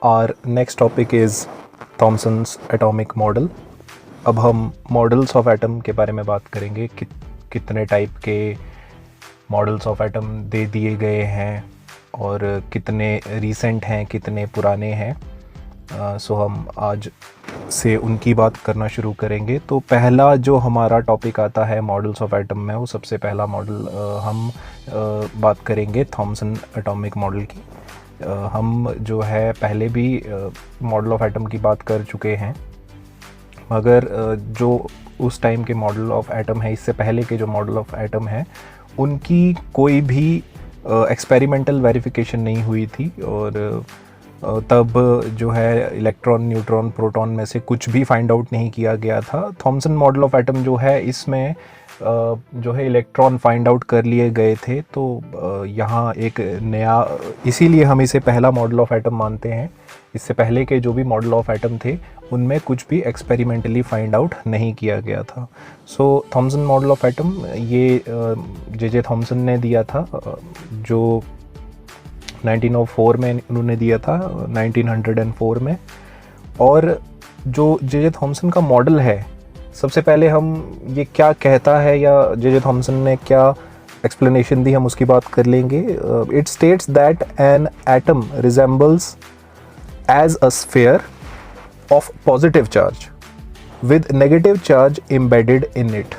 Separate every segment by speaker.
Speaker 1: Our next topic is Thomson's atomic model. अब हम models of atom के बारे में बात करेंगे कितने टाइप के मॉडल्स ऑफ एटम दे दिए गए हैं और कितने रीसेंट हैं, कितने पुराने हैं। सो हम आज से उनकी बात करना शुरू करेंगे। तो पहला जो हमारा टॉपिक आता है मॉडल्स ऑफ एटम में, वो सबसे पहला मॉडल हम बात करेंगे थॉमसन एटॉमिक मॉडल की। हम जो है पहले भी मॉडल ऑफ एटम की बात कर चुके हैं, मगर जो उस टाइम के मॉडल ऑफ एटम है, इससे पहले के जो मॉडल ऑफ एटम है, उनकी कोई भी एक्सपेरिमेंटल वेरिफिकेशन नहीं हुई थी और तब जो है इलेक्ट्रॉन, न्यूट्रॉन, प्रोटॉन में से कुछ भी फाइंड आउट नहीं किया गया था। थॉमसन मॉडल ऑफ एटम जो है, इसमें जो है इलेक्ट्रॉन फाइंड आउट कर लिए गए थे। तो यहाँ एक नया, इसीलिए हम इसे पहला मॉडल ऑफ एटम मानते हैं। इससे पहले के जो भी मॉडल ऑफ एटम थे, उनमें कुछ भी एक्सपेरिमेंटली फाइंड आउट नहीं किया गया था। सो थॉमसन मॉडल ऑफ एटम ये जे थॉमसन ने दिया था, जो 1904 में उन्होंने दिया था, 1904 में। और जो जे थॉमसन का मॉडल है, सबसे पहले हम ये क्या कहता है या जे थॉमसन ने क्या एक्सप्लेनेशन दी, हम उसकी बात कर लेंगे। It states that an atom resembles as a sphere of positive charge with negative charge embedded in it.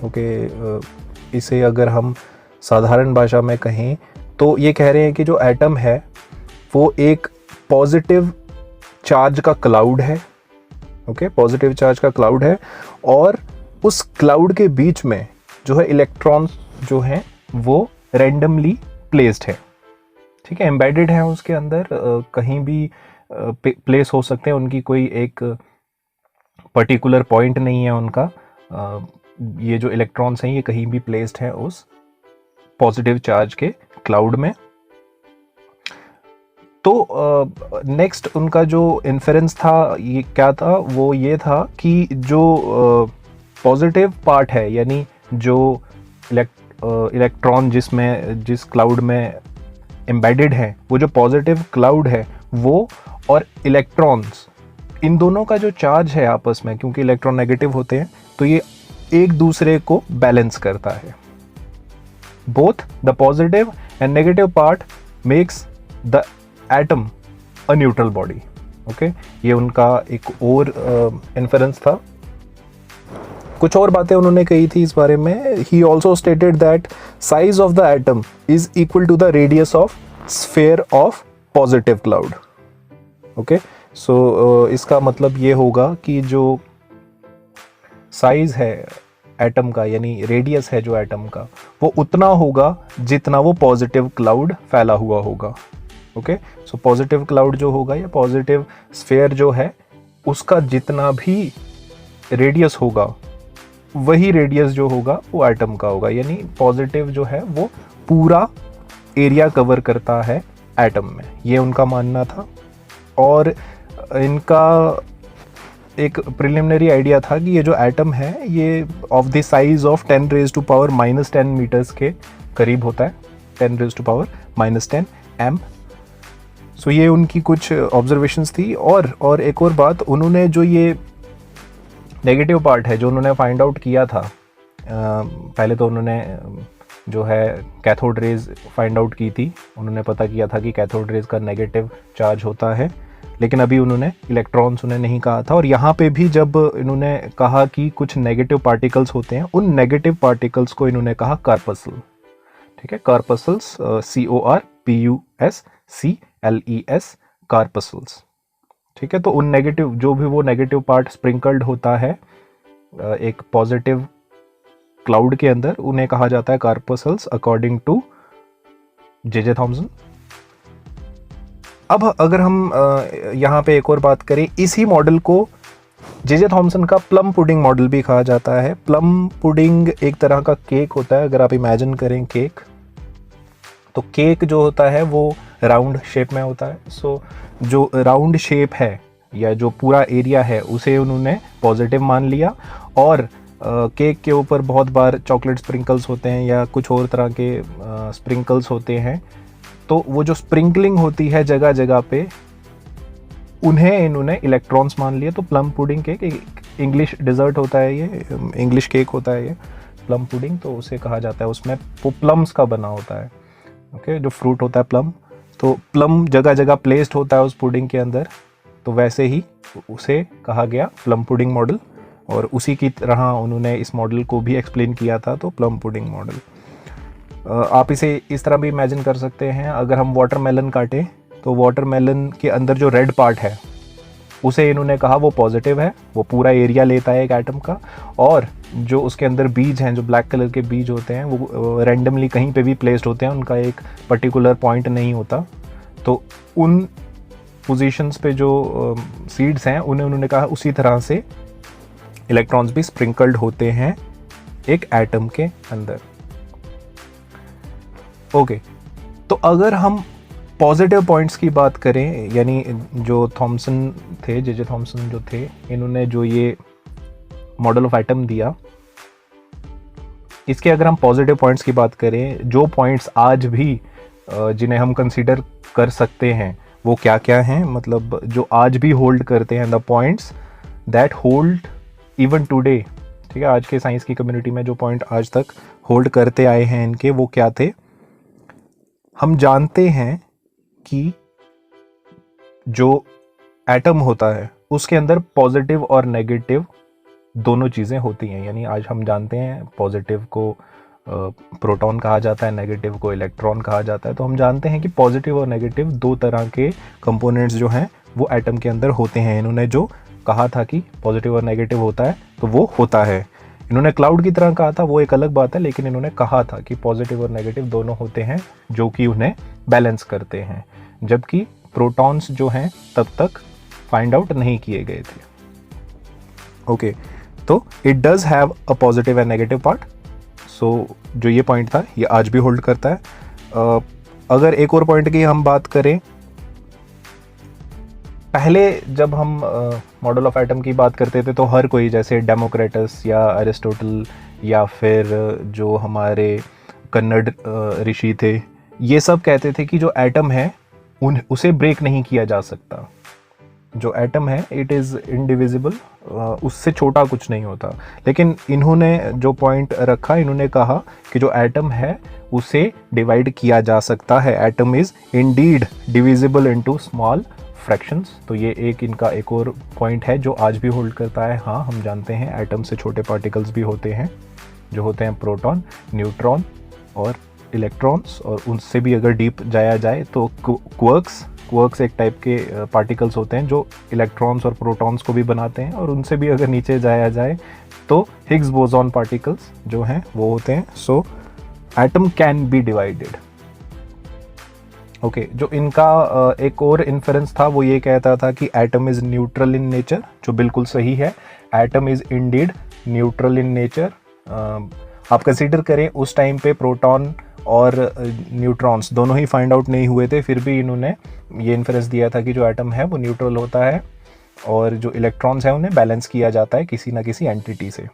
Speaker 1: Okay, इसे अगर हम साधारण भाषा में कहें तो ये कह रहे हैं कि जो एटम है वो एक पॉजिटिव चार्ज का क्लाउड है। ओके, पॉजिटिव चार्ज का क्लाउड है और उस क्लाउड के बीच में जो है इलेक्ट्रॉन्स जो हैं वो रैंडमली प्लेस्ड है। ठीक है, एम्बेडेड है उसके अंदर, कहीं भी प्लेस हो सकते हैं, उनकी कोई एक पर्टिकुलर पॉइंट नहीं है उनका। ये जो इलेक्ट्रॉन्स हैं ये कहीं भी प्लेस्ड है उस पॉजिटिव चार्ज के क्लाउड में। तो नेक्स्ट उनका जो इन्फेरेंस था, ये क्या था, वो ये था कि जो पॉजिटिव पार्ट है, यानी जो इलेक्ट्रॉन जिस क्लाउड में एम्बेडेड है, वो जो पॉजिटिव क्लाउड है वो और इलेक्ट्रॉन्स, इन दोनों का जो चार्ज है आपस में, क्योंकि इलेक्ट्रॉन नेगेटिव होते हैं, तो ये एक दूसरे को बैलेंस करता है। Both the positive and negative part makes the atom a neutral body. Okay, ये उनका एक और इन्फेरेंस था। कुछ और बातें उन्होंने कही थी इस बारे में। He also stated that size of the atom is equal to the radius of sphere of positive cloud. Okay, so इसका मतलब ये होगा कि जो साइज है एटम का, यानी रेडियस है जो एटम का, वो उतना होगा जितना वो पॉजिटिव क्लाउड फैला हुआ होगा। ओके, सो पॉजिटिव क्लाउड जो होगा या पॉजिटिव स्फीयर जो है, उसका जितना भी रेडियस होगा, वही रेडियस जो होगा वो एटम का होगा। यानी पॉजिटिव जो है वो पूरा एरिया कवर करता है एटम में, ये उनका मानना था। और इनका एक प्रिलिमिनरी आइडिया था कि ये जो एटम है ये of the size of 10⁻⁻10 metres के करीब होता है, 10⁻⁻10 एम। सो ये उनकी कुछ ऑब्जर्वेशंस थी। और एक और बात, उन्होंने जो ये नेगेटिव पार्ट है जो उन्होंने फाइंड आउट किया था, पहले तो उन्होंने जो है कैथोड रेज फाइंड आउट की थी। उन्होंने पता किया था कि कैथोड रेज का नेगेटिव चार्ज होता है, लेकिन अभी उन्होंने इलेक्ट्रॉन्स उन्हें नहीं कहा था। और यहाँ पे भी जब इन्होंने कहा कि कुछ नेगेटिव पार्टिकल्स होते हैं, उन नेगेटिव पार्टिकल्स को इन्होंने कहा कार्पसल। ठीक है, कार्पसल्स, CORPUSCLES, कार्पसल्स। ठीक है, तो उन नेगेटिव, जो भी वो नेगेटिव पार्ट स्प्रिंकल्ड होता है एक पॉजिटिव क्लाउड के अंदर, उन्हें कहा जाता है corpuscles according to J Thomson. अब अगर हम यहाँ पे एक और बात करें, इसी मॉडल को जे थॉमसन का प्लम पुडिंग मॉडल भी कहा जाता है। प्लम पुडिंग एक तरह का केक होता है। अगर आप इमेजिन करें केक, तो केक जो होता है वो राउंड शेप में होता है। सो जो राउंड शेप है या जो पूरा एरिया है, उसे उन्होंने पॉजिटिव मान लिया। और केक के ऊपर बहुत बार चॉकलेट स्प्रिंकल्स होते हैं या कुछ और तरह के स्प्रिंकल्स होते हैं, तो वो जो स्प्रिंकलिंग होती है जगह जगह पे, उन्हें इन्होंने इलेक्ट्रॉन्स मान लिए। तो प्लम पुडिंग केक एक इंग्लिश डिज़र्ट होता है, ये इंग्लिश केक होता है ये प्लम पुडिंग, तो उसे कहा जाता है। उसमें वो प्लम्स का बना होता है, ओके, जो फ्रूट होता है प्लम, तो प्लम जगह जगह प्लेस्ड होता है उस पुडिंग के अंदर, तो वैसे ही उसे कहा गया प्लम पुडिंग मॉडल, और उसी की तरह उन्होंने इस मॉडल को भी एक्सप्लेन किया था, तो प्लम पुडिंग मॉडल। आप इसे इस तरह भी इमेजिन कर सकते हैं, अगर हम वाटरमेलन काटें तो वाटरमेलन के अंदर जो रेड पार्ट है उसे इन्होंने कहा वो पॉजिटिव है, वो पूरा एरिया लेता है एक एटम का, और जो उसके अंदर बीज हैं, जो ब्लैक कलर के बीज होते हैं, वो रैंडमली कहीं पे भी प्लेस्ड होते हैं, उनका एक पर्टिकुलर पॉइंट नहीं होता। तो उन पोजीशंस पे जो सीड्स हैं उन्हें उन्होंने कहा उसी तरह से इलेक्ट्रॉन्स भी स्प्रिंकल्ड होते हैं एक एटम के अंदर। ओके, तो अगर हम पॉजिटिव पॉइंट्स की बात करें, यानी जो थॉमसन थे, जे थॉमसन जो थे, इन्होंने जो ये मॉडल ऑफ एटम दिया, इसके अगर हम पॉजिटिव पॉइंट्स की बात करें, जो पॉइंट्स आज भी जिन्हें हम कंसीडर कर सकते हैं, वो क्या क्या हैं, मतलब जो आज भी होल्ड करते हैं, the points that hold even today, ठीक है, आज के साइंस की कम्युनिटी में जो पॉइंट आज तक होल्ड करते आए हैं इनके, वो क्या थे। हम जानते हैं कि जो एटम होता है उसके अंदर पॉजिटिव और नेगेटिव दोनों चीज़ें होती हैं, यानी आज हम जानते हैं पॉजिटिव को प्रोटॉन कहा जाता है, नेगेटिव को इलेक्ट्रॉन कहा जाता है। तो हम जानते हैं कि पॉजिटिव और नेगेटिव दो तरह के कंपोनेंट्स जो हैं वो एटम के अंदर होते हैं। इन्होंने जो कहा था कि पॉजिटिव और नेगेटिव होता है, तो वो होता है। इन्होंने क्लाउड की तरह कहा था, वो एक अलग बात है, लेकिन इन्होंने कहा था कि पॉजिटिव और नेगेटिव दोनों होते हैं जो कि उन्हें बैलेंस करते हैं, जबकि प्रोटॉन्स जो हैं तब तक फाइंड आउट नहीं किए गए थे। ओके, तो it does have a positive and negative part. So जो ये पॉइंट था ये आज भी होल्ड करता है। अगर एक और पॉइंट की हम बात करें, पहले जब हम मॉडल ऑफ एटम की बात करते थे तो हर कोई, जैसे डेमोक्रेटस या अरिस्टोटल या फिर जो हमारे कन्नड़ ऋषि थे, ये सब कहते थे कि जो एटम है उसे ब्रेक नहीं किया जा सकता। जो एटम है इट इज़ इनडिविजिबल, उससे छोटा कुछ नहीं होता। लेकिन इन्होंने जो पॉइंट रखा, इन्होंने कहा कि जो एटम है उसे डिवाइड किया जा सकता है। Atom is Indeed divisible into small fractions. तो ये इनका एक और पॉइंट है जो आज भी होल्ड करता है। हाँ, हम जानते हैं एटम से छोटे पार्टिकल्स भी होते हैं, जो होते हैं प्रोटॉन, न्यूट्रॉन और इलेक्ट्रॉन्स, और उनसे भी अगर डीप जाया जाए तो क्वर्क्स एक टाइप के पार्टिकल्स होते हैं जो इलेक्ट्रॉन्स और प्रोटॉन्स को भी बनाते हैं, और उनसे भी अगर नीचे जाया जाए तो हिग्स बोसॉन पार्टिकल्स जो हैं वो होते हैं। So atom can be divided. Okay, जो इनका एक और इन्फरेंस था वो ये कहता था कि atom is neutral in nature, जो बिल्कुल सही है। Atom is Indeed neutral in nature. आप कंसीडर करें उस टाइम पे प्रोटॉन और न्यूट्रॉन्स दोनों ही फाइंड आउट नहीं हुए थे, फिर भी इन्होंने ये इन्फरेंस दिया था कि जो एटम है वो न्यूट्रल होता है, और जो इलेक्ट्रॉन्स हैं उन्हें बैलेंस किया जाता है किसी ना किसी एंटिटी से।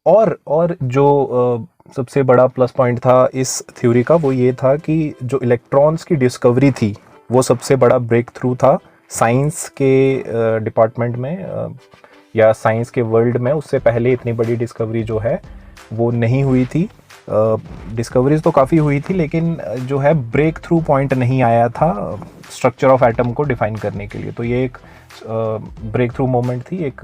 Speaker 1: और जो सबसे बड़ा प्लस पॉइंट था इस थ्योरी का, वो ये था कि जो इलेक्ट्रॉन्स की डिस्कवरी थी वो सबसे बड़ा ब्रेक थ्रू था साइंस के डिपार्टमेंट में, या साइंस के वर्ल्ड में। उससे पहले इतनी बड़ी डिस्कवरी जो है वो नहीं हुई थी। डिस्कवरीज तो काफ़ी हुई थी, लेकिन जो है ब्रेक थ्रू पॉइंट नहीं आया था स्ट्रक्चर ऑफ एटम को डिफाइन करने के लिए। तो ये एक ब्रेक थ्रू मोमेंट थी, एक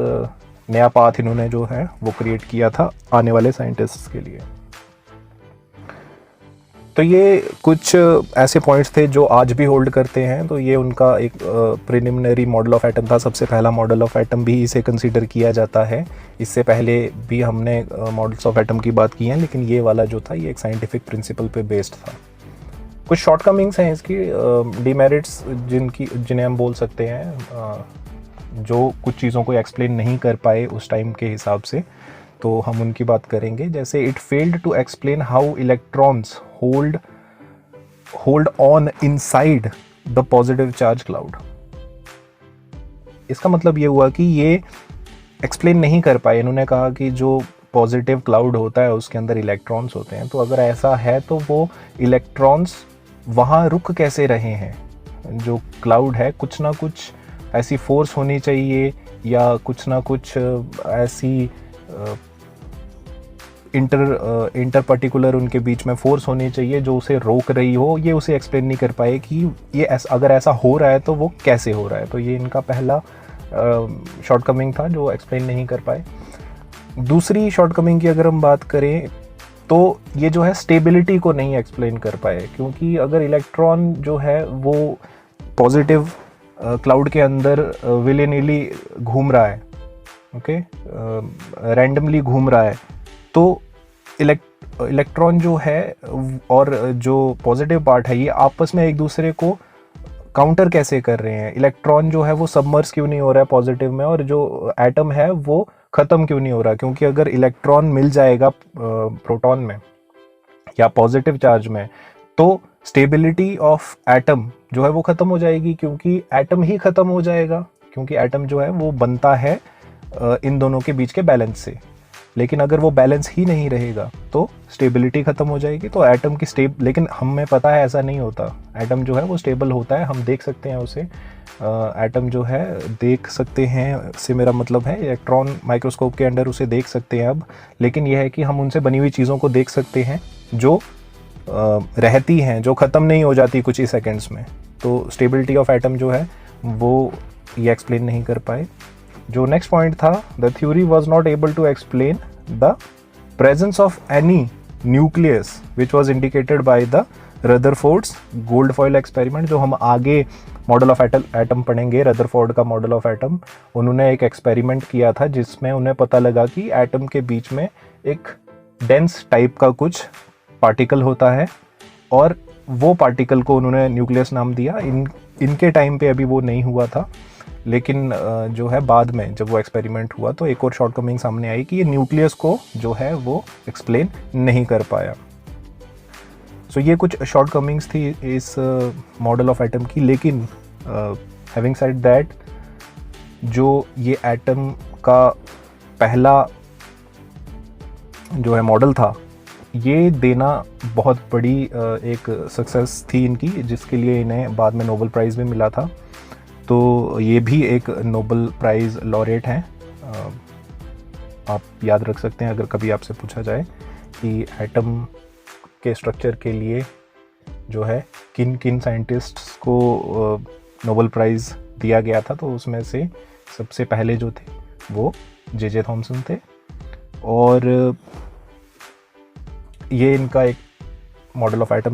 Speaker 1: नया पाथ इन्होंने जो है वो क्रिएट किया था आने वाले साइंटिस्ट्स के लिए। तो ये कुछ ऐसे पॉइंट्स थे जो आज भी होल्ड करते हैं। तो ये उनका एक प्रिलिमिनरी मॉडल ऑफ एटम था, सबसे पहला मॉडल ऑफ एटम भी इसे कंसीडर किया जाता है। इससे पहले भी हमने मॉडल्स ऑफ एटम की बात की है, लेकिन ये वाला जो था ये एक साइंटिफिक प्रिंसिपल पे बेस्ड था। कुछ शॉर्टकमिंग्स हैं इसकी, डिमेरिट्स जिन्हें हम बोल सकते हैं, जो कुछ चीज़ों को एक्सप्लेन नहीं कर पाए उस टाइम के हिसाब से, तो हम उनकी बात करेंगे। जैसे it failed to explain how electrons hold on inside the positive charge cloud. इसका मतलब ये हुआ कि ये एक्सप्लेन नहीं कर पाए। इन्होंने कहा कि जो पॉजिटिव क्लाउड होता है उसके अंदर इलेक्ट्रॉन्स होते हैं, तो अगर ऐसा है तो वो इलेक्ट्रॉन्स वहाँ रुक कैसे रहे हैं? जो क्लाउड है, कुछ ना कुछ ऐसी फोर्स होनी चाहिए या कुछ ना कुछ ऐसी इंटर पर्टिकुलर उनके बीच में फोर्स होनी चाहिए जो उसे रोक रही हो। ये उसे एक्सप्लेन नहीं कर पाए कि ये अगर ऐसा हो रहा है तो वो कैसे हो रहा है। तो ये इनका पहला शॉर्टकमिंग था जो एक्सप्लेन नहीं कर पाए। दूसरी शॉर्टकमिंग की अगर हम बात करें तो ये जो है स्टेबिलिटी को नहीं एक्सप्लेन कर पाए, क्योंकि अगर इलेक्ट्रॉन जो है वो पॉजिटिव क्लाउड के अंदर विली नीली घूम रहा है, ओके, रैंडमली घूम रहा है, तो इलेक्ट्रॉन जो है और जो पॉजिटिव पार्ट है ये आपस में एक दूसरे को काउंटर कैसे कर रहे हैं? इलेक्ट्रॉन जो है वो सबमर्स क्यों नहीं हो रहा है पॉजिटिव में, और जो एटम है वो ख़त्म क्यों नहीं हो रहा? क्योंकि अगर इलेक्ट्रॉन मिल जाएगा प्रोटॉन में या पॉजिटिव चार्ज में तो स्टेबिलिटी ऑफ एटम जो है वो ख़त्म हो जाएगी, क्योंकि एटम ही ख़त्म हो जाएगा, क्योंकि एटम जो है वो बनता है इन दोनों के बीच के बैलेंस से। लेकिन अगर वो बैलेंस ही नहीं रहेगा तो स्टेबिलिटी ख़त्म हो जाएगी। तो एटम की लेकिन हमें पता है ऐसा नहीं होता। एटम जो है वो स्टेबल होता है, हम देख सकते हैं उसे। एटम जो है देख सकते हैं से मेरा मतलब है इलेक्ट्रॉन माइक्रोस्कोप के अंडर उसे देख सकते हैं अब। लेकिन यह है कि हम उनसे बनी हुई चीज़ों को देख सकते हैं जो रहती हैं, जो ख़त्म नहीं हो जाती कुछ ही सेकेंड्स में। तो स्टेबिलिटी ऑफ एटम जो है वो ये एक्सप्लेन नहीं कर पाए। जो नेक्स्ट पॉइंट था, the theory was not able to explain the presence of any nucleus which was indicated by the Rutherford's gold foil experiment. जो हम आगे मॉडल ऑफ एटम पढ़ेंगे, रदरफोर्ड का मॉडल ऑफ एटम, उन्होंने एक एक्सपेरिमेंट किया था जिसमें उन्हें पता लगा कि एटम के बीच में एक डेंस टाइप का कुछ पार्टिकल होता है और वो पार्टिकल को उन्होंने न्यूक्लियस नाम दिया। इनके टाइम पे अभी वो नहीं हुआ था, लेकिन जो है बाद में जब वो एक्सपेरिमेंट हुआ तो एक और शॉर्टकमिंग सामने आई कि ये न्यूक्लियस को जो है वो एक्सप्लेन नहीं कर पाया। सो ये कुछ शॉर्टकमिंग्स थी इस मॉडल ऑफ एटम की। लेकिन हैविंग सेड दैट, जो ये एटम का पहला जो है मॉडल था, ये देना बहुत बड़ी एक सक्सेस थी इनकी, जिसके लिए इन्हें बाद में नोबेल प्राइज़ भी मिला था। तो ये भी एक नोबेल प्राइज़ लॉरेट हैं। आप याद रख सकते हैं अगर कभी आपसे पूछा जाए कि एटम के स्ट्रक्चर के लिए जो है किन किन साइंटिस्ट्स को नोबेल प्राइज़ दिया गया था, तो उसमें से सबसे पहले जो थे वो जे थॉमसन थे। और ये इनका एक मॉडल ऑफ एटम